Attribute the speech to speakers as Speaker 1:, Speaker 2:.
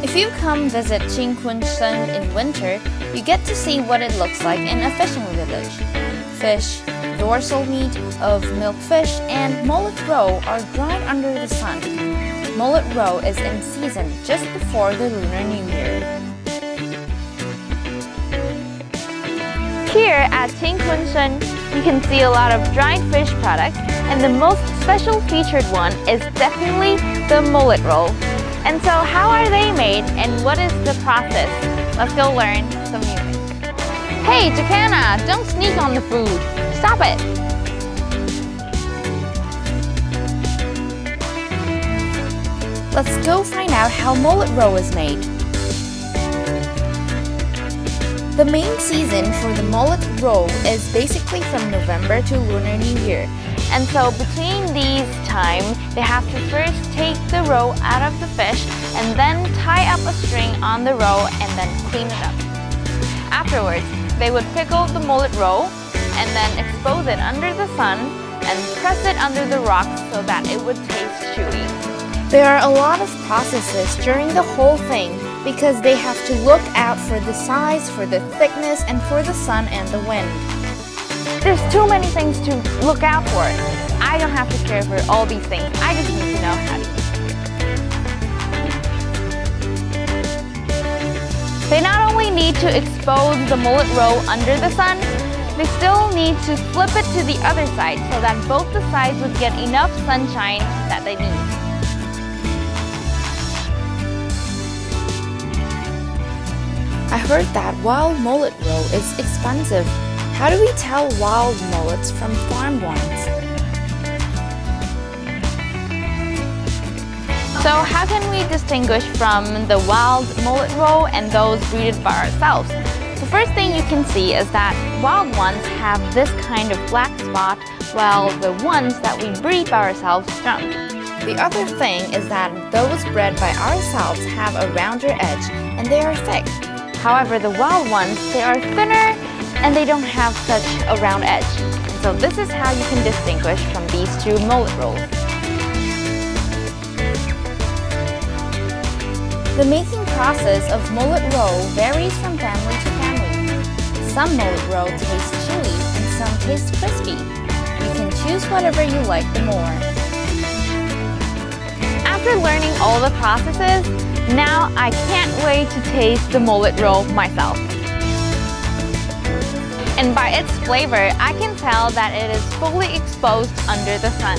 Speaker 1: If you come visit青鯤鯓in winter, you get to see what it looks like in a fishing village. Fish, dorsal meat of milkfish, and mullet roe are dried under the sun. Mullet roe is in season just before the Lunar New Year. Here at青鯤鯓, you can see a lot of dried fish products, and the most special featured one is definitely the mullet roe. And so how are they made and what is the process? Let's go learn some new things. Hey, Takana, don't sneak on the food. Stop it. Let's go find out how mullet roe is made. The main season for the mullet roe is basically from November to Lunar New Year. And so between these times, they have to first take the roe out of the fish and then tie up a string on the roe and then clean it up. Afterwards, they would pickle the mullet roe and then expose it under the sun and press it under the rocks so that it would taste chewy. There are a lot of processes during the whole thing because they have to look out for the size, for the thickness, and for the sun and the wind. There's too many things to look out for. I don't have to care for all these things. I just need to know how to eat. They not only need to expose the mullet roe under the sun, they still need to flip it to the other side so that both the sides would get enough sunshine that they need. I heard that wild mullet roe is expensive. How do we tell wild mullets from farmed ones? So how can we distinguish from the wild mullet roe and those breeded by ourselves? The first thing you can see is that wild ones have this kind of black spot, while the ones that we breed by ourselves don't. The other thing is that those bred by ourselves have a rounder edge and they are thick. However, the wild ones, they are thinner and they don't have such a round edge. So this is how you can distinguish from these two mullet roes. The making process of mullet roe varies from family to family. Some mullet roe taste chewy and some taste crispy. You can choose whatever you like the more. After learning all the processes, now I can't wait to taste the mullet roe myself. And by its flavor, I can tell that it is fully exposed under the sun.